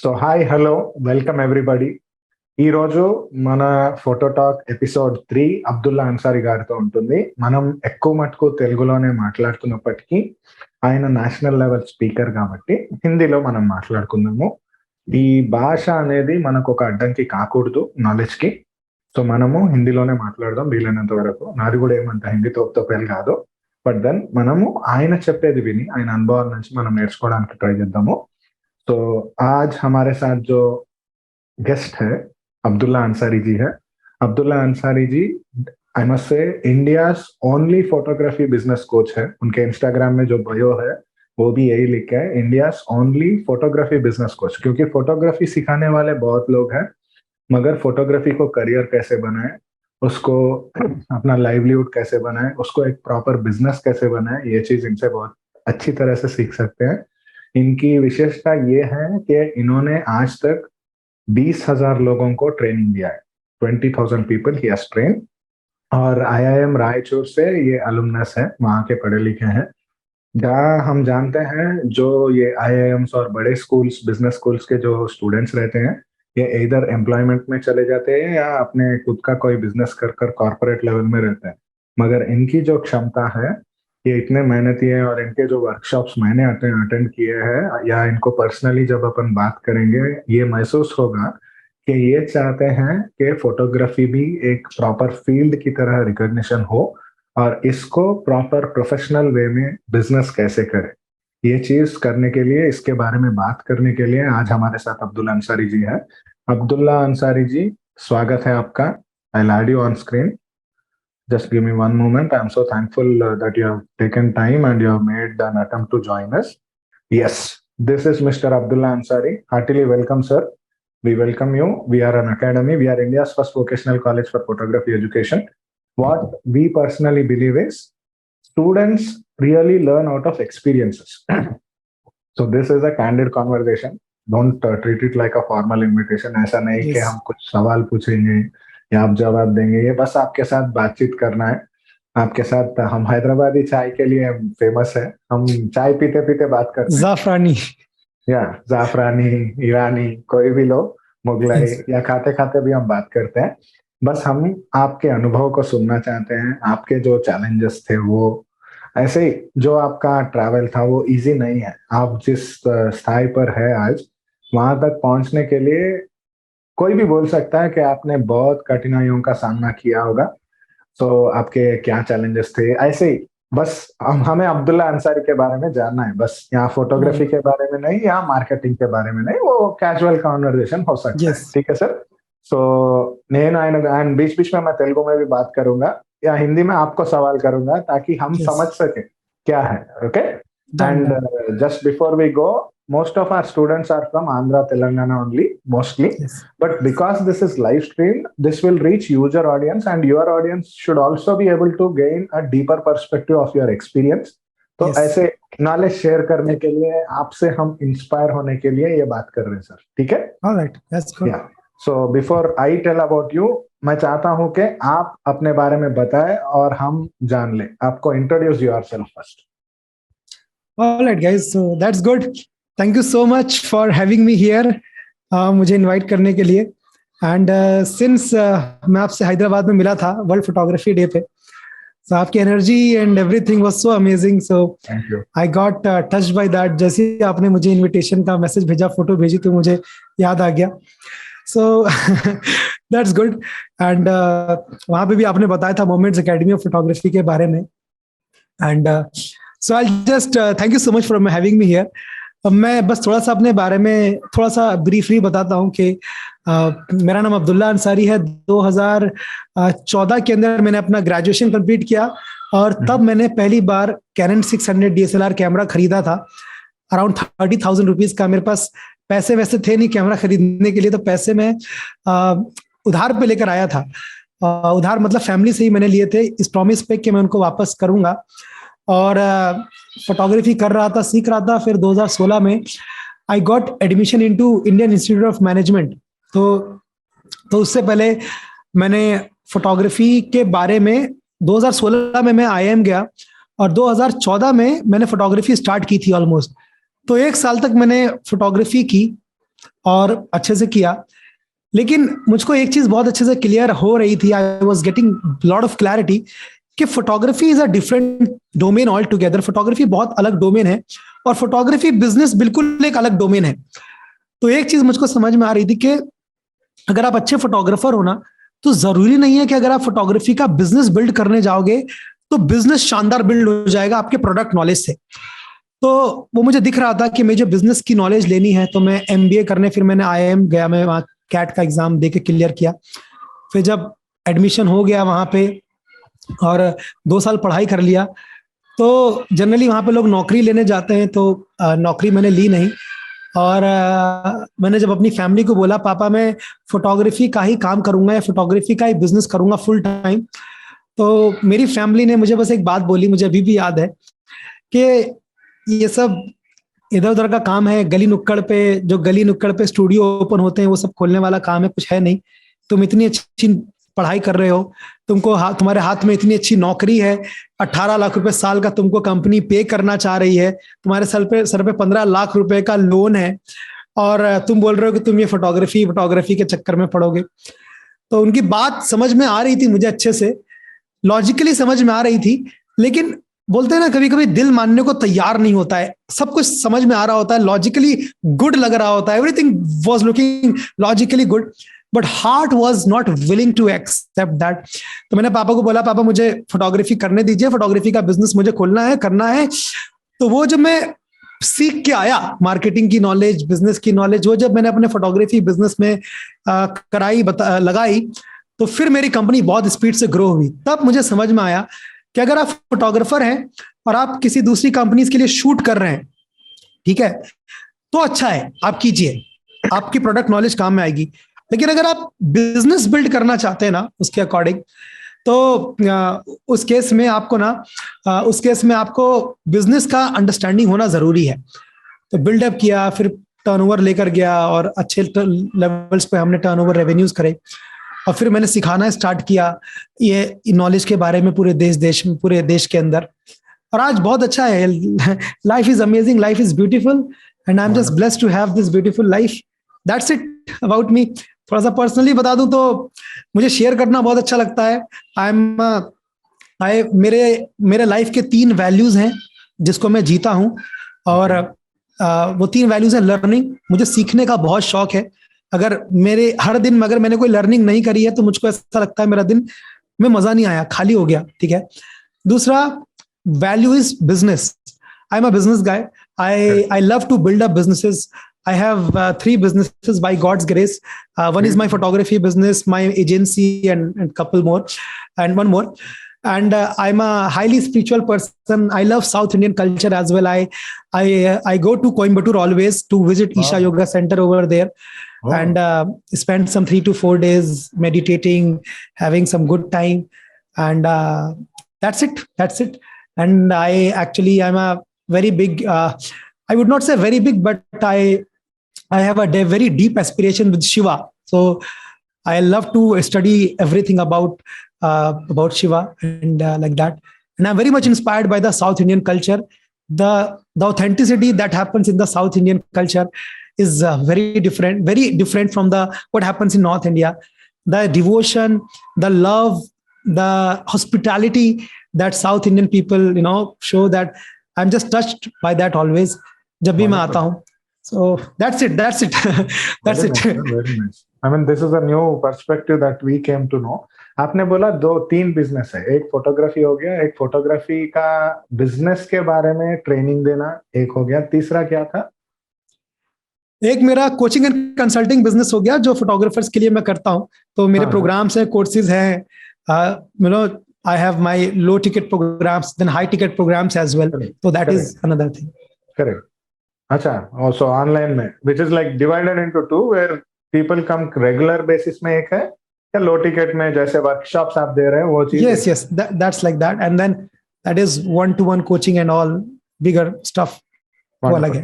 So hi hello welcome everybody. ఈరోజు మన photo talk episode 3 Abdullah Ansari గారితో ఉంటుంది. మనం ఎక్కువ మటుకు తెలుగులోనే మాట్లాడుతున్నప్పటికీ ఆయన నేషనల్ లెవెల్ స్పీకర్ కాబట్టి హిందీలో మనం మాట్లాడుకుందాము. ఈ భాష అనేది మనకు ఒక అడ్డంకి కాకూడదు నాలెడ్జ్కి. సో మనము హిందీలోనే మాట్లాడదాం వీలైనంత వరకు. నాది కూడా ఏమంత హిందీ తోపుతోపేలు కాదు. బట్ దెన్ మనము ఆయన చెప్పేది విని ఆయన అనుభవాల నుంచి మనం నేర్చుకోవడానికి ట్రై చేద్దాము. तो आज हमारे साथ जो गेस्ट है अब्दुल्ला अंसारी जी है. Abdullah Ansari ji I must say India's only photography business coach है. उनके इंस्टाग्राम में जो बायो है वो भी यही लिखा है, India's only photography business coach. क्योंकि फोटोग्राफी सिखाने वाले बहुत लोग हैं, मगर फोटोग्राफी को करियर कैसे बनाए, उसको अपना लाइवलीहुड कैसे बनाए, उसको एक प्रॉपर बिजनेस कैसे बनाए, ये चीज इनसे बहुत अच्छी तरह से सीख सकते हैं. इनकी विशेषता ये है कि इन्होंने आज तक 20,000 लोगों को ट्रेनिंग दिया है. 20,000 पीपल ही हैज ट्रेन. और आईआईएम रायचूर से ये अलुमनस है, वहाँ के पढ़े लिखे हैं. जहाँ हम जानते हैं जो ये आईआईएम्स और बड़े स्कूल्स, बिजनेस स्कूल्स के जो स्टूडेंट्स रहते हैं, ये इधर एम्प्लॉयमेंट में चले जाते हैं या अपने खुद का कोई बिजनेस कर कर कॉर्पोरेट लेवल में रहते हैं. मगर इनकी जो क्षमता है, ये इतने मेहनती है. और इनके जो वर्कशॉप्स मैंने अटेंड किए हैं या इनको पर्सनली जब अपन बात करेंगे, ये महसूस होगा कि ये चाहते हैं कि फोटोग्राफी भी एक प्रॉपर फील्ड की तरह रिकॉग्निशन हो और इसको प्रॉपर प्रोफेशनल वे में बिजनेस कैसे करें. ये चीज करने के लिए, इसके बारे में बात करने के लिए आज हमारे साथ अब्दुल्ला अंसारी जी है. अब्दुल्ला अंसारी जी, स्वागत है आपका. I add you on screen. Just give me one moment. I'm so thankful that you have taken time and you have made an attempt to join us. Yes, this is Mr. Abdullah Ansari. Heartily welcome, sir. We welcome you. We are an academy. We are India's first vocational college for photography education. What we personally believe is students really learn out of experiences. So this is a candid conversation. Don't treat it like a formal invitation. ऐसा नहीं कि हम कुछ सवाल पूछेंगे या आप जवाब देंगे. ये बस आपके साथ बातचीत करना है. आपके साथ हम हैदराबादी चाय के लिए फेमस है. हम चाय पीते पीते बात करते हैं. जाफरानी या जाफरानी, ईरानी, कोई भी लो, मुगलाई या खाते खाते भी हम बात करते हैं. बस हम आपके अनुभव को सुनना चाहते हैं. आपके जो चैलेंजेस थे वो, ऐसे ही जो आपका ट्रैवल था वो इजी नहीं है. आप जिस स्थाई पर है आज, वहां तक पहुंचने के लिए कोई भी बोल सकता है कि आपने बहुत कठिनाइयों का सामना किया होगा. तो आपके क्या चैलेंजेस थे, ऐसे ही बस हमें अब्दुल्ला अंसारी के बारे में जानना है. बस यहाँ फोटोग्राफी के बारे में नहीं, यहाँ मार्केटिंग के बारे में नहीं, वो कैजुअल कॉन्वर्सेशन हो सकता है. ठीक है सर. सो నేను ఆయన बीच बीच में मैं तेलुगु में भी बात करूंगा या हिंदी में आपको सवाल करूंगा ताकि हम समझ सके क्या है. Okay. And just before we go, most of our students are from Andhra, Telangana only, mostly. Yes. But because this is live streamed, this will reach user audience and your audience should also be able to gain a deeper perspective of your experience. तो ऐसे knowledge share करने के लिए, आपसे हम inspire होने के लिए ये बात कर रहे हैं सर. ठीक है. Alright, that's good. Yeah. So before I tell about you, मैं चाहता हूँ कि आप अपने बारे में बताएं और हम जान लें. आपको introduce yourself first. Alright guys, so that's good. Thank you so much for having me here. मुझे इनवाइट करने के लिए. एंड सिंस मैं आपसे हैदराबाद में मिला था वर्ल्ड फोटोग्राफी डे पे, so आपकी energy and everything was so amazing. So I got touched by that. जैसे आपने मुझे इनविटेशन का मैसेज भेजा, फोटो भेजी, तो मुझे याद आ गया. So that's good. एंड वहाँ पे भी आपने बताया था मोमेंट्स एकेडमी ऑफ फोटोग्राफी के बारे में. And so I just thank you so much for having me here. अब मैं बस थोड़ा सा अपने बारे में थोड़ा सा ब्रीफली बताता हूँ कि मेरा नाम अब्दुल्ला अंसारी है. 2014 के अंदर मैंने अपना ग्रेजुएशन कंप्लीट किया और तब मैंने पहली बार कैनन 600 DSLR कैमरा खरीदा था. अराउंड 30,000 रुपीज का. मेरे पास पैसे वैसे थे नहीं कैमरा खरीदने के लिए, तो पैसे मैं उधार पे लेकर आया था. उधार मतलब फैमिली से ही मैंने लिए थे, इस प्रॉमिस पे कि मैं उनको वापस करूंगा. और फोटोग्राफी कर रहा था, सीख रहा था. फिर 2016 में I got admission into Indian institute of management. तो उससे पहले मैंने फोटोग्राफी के बारे में 2016 में मैं आईआईएम गया और 2014 में मैंने फोटोग्राफी स्टार्ट की थी ऑलमोस्ट. तो 1 साल तक मैंने फोटोग्राफी की और अच्छे से किया। लेकिन मुझको एक चीज बहुत अच्छे से क्लियर हो रही थी, I was getting lot of clarity कि photography is a different domain altogether. Photography बहुत अलग डोमेन है और फोटोग्राफी बिजनेस बिल्कुल एक अलग डोमेन है। तो एक चीज मुझको समझ में आ रही थी कि अगर आप अच्छे फोटोग्राफर हो ना, तो जरूरी नहीं है कि अगर आप फोटोग्राफी का बिजनेस बिल्ड करने जाओगे तो बिजनेस शानदार बिल्ड हो जाएगा आपके प्रोडक्ट नॉलेज से। तो वो मुझे दिख रहा था कि मुझे बिजनेस की नॉलेज लेनी है, तो मैं एमबीए करने, फिर मैंने आईआईएम गया, मैं वहाँ कैट का एग्जाम दे के क्लियर किया। फिर जब एडमिशन हो गया वहाँ पे और 2 साल पढ़ाई कर लिया, तो जनरली वहाँ पे लोग नौकरी लेने जाते हैं, तो नौकरी मैंने ली नहीं। और मैंने जब अपनी फैमिली को बोला पापा मैं फोटोग्राफी का ही काम करूंगा या फोटोग्राफी का ही बिजनेस करूंगा फुल टाइम, तो मेरी फैमिली ने मुझे बस एक बात बोली, मुझे अभी भी याद है, कि ये सब इधर उधर का काम है, गली नुक्कड़ पे, जो गली नुक्कड़ पे स्टूडियो ओपन होते हैं वो सब खोलने वाला काम है, कुछ है नहीं। तुम इतनी अच्छी पढ़ाई कर रहे हो, तुमको तुम्हारे हाथ में इतनी अच्छी नौकरी है, 18 लाख रुपए साल का तुमको कंपनी पे करना चाह रही है, तुम्हारे सर पे 15 लाख रुपए का लोन है, और तुम बोल रहे हो कि तुम ये फोटोग्राफी के चक्कर में पड़ोगे। तो उनकी बात समझ में आ रही थी मुझे, अच्छे से लॉजिकली समझ में आ रही थी, लेकिन बोलते हैं ना कभी कभी दिल मानने को तैयार नहीं होता है। सब कुछ समझ में आ रहा होता है, लॉजिकली गुड लग रहा होता है, everything was looking logically good, but heart was not willing to accept that. तो मैंने पापा को बोला पापा मुझे फोटोग्राफी करने दीजिए, फोटोग्राफी का बिजनेस मुझे खोलना है, करना है। तो वो जब मैं सीख के आया मार्केटिंग की नॉलेज, बिजनेस की नॉलेज, वो जब मैंने अपने फोटोग्राफी बिजनेस में कराई, लगाई, तो फिर मेरी कंपनी बहुत स्पीड से ग्रो हुई। तब मुझे समझ में आया कि अगर आप फोटोग्राफर हैं और आप किसी दूसरी कंपनीज के लिए शूट कर रहे हैं, ठीक है, तो अच्छा है, आप कीजिए, आपकी प्रोडक्ट नॉलेज काम में आएगी। लेकिन अगर आप बिजनेस बिल्ड करना चाहते हैं ना उसके अकॉर्डिंग, तो उस केस में आपको बिजनेस का अंडरस्टैंडिंग होना जरूरी है। तो बिल्डअप किया, फिर टर्नओवर लेकर गया और अच्छे लेवल्स पे हमने टर्नओवर रेवेन्यूज करे, और फिर मैंने सिखाना स्टार्ट किया ये नॉलेज के बारे में पूरे देश के अंदर। और आज बहुत अच्छा है, life is amazing, life is beautiful, and I am just blessed to have this beautiful life. That's it about me. थोड़ा सा पर्सनली बता दूं तो मुझे शेयर करना बहुत अच्छा लगता है। मेरे लाइफ के 3 वैल्यूज हैं जिसको मैं जीता हूं, और वो 3 वैल्यूज हैं। लर्निंग, मुझे सीखने का बहुत शौक है। अगर हर दिन अगर मैंने कोई लर्निंग नहीं करी है तो मुझको ऐसा लगता है मेरा दिन में मजा नहीं आया, खाली हो गया, ठीक है। दूसरा value is business. I am a business guy. I love to build up businesses. I have 3 businesses by God's grace. One is my photography business, my agency, and couple more, and one more. And I'm a highly spiritual person. I love South Indian culture as well. I go to Coimbatore always to visit Isha Yoga Center over there, and spend some 3 to 4 days meditating, having some good time, and that's it. That's it. And I'm a very big. I would not say very big, but I have a very deep aspiration with Shiva. So I love to study everything about Shiva and like that. And I'm very much inspired by the South Indian culture. The authenticity that happens in the South Indian culture is very different from what happens in North India. The devotion, the love, the hospitality that South Indian people, show, that I'm just touched by that always. जब भी मैं आता हूँ. So that's it. That's it. That's it. Very nice. I mean, this is a new perspective that we came to know. आपने बोला 2-3 business है, एक photography हो गया, एक फोटोग्राफी का बिजनेस के बारे में ट्रेनिंग देना एक हो गया, तीसरा क्या था? एक मेरा कोचिंग एंड कंसल्टिंग बिजनेस हो गया जो फोटोग्राफर्स के लिए मैं करता हूँ। तो मेरे प्रोग्राम्स हैं, कोर्सेज हैं, I have my low ticket programs, then high ticket programs as well. So that is another thing. Correct. अच्छा, also online में, which is like divided into 2, where people come regular basis में एक है, या low ticket में जैसे workshops आप दे रहे हैं वो चीज? Yes, that's like that, and then that is 1-to-1 coaching and all bigger stuff. वो अलग है।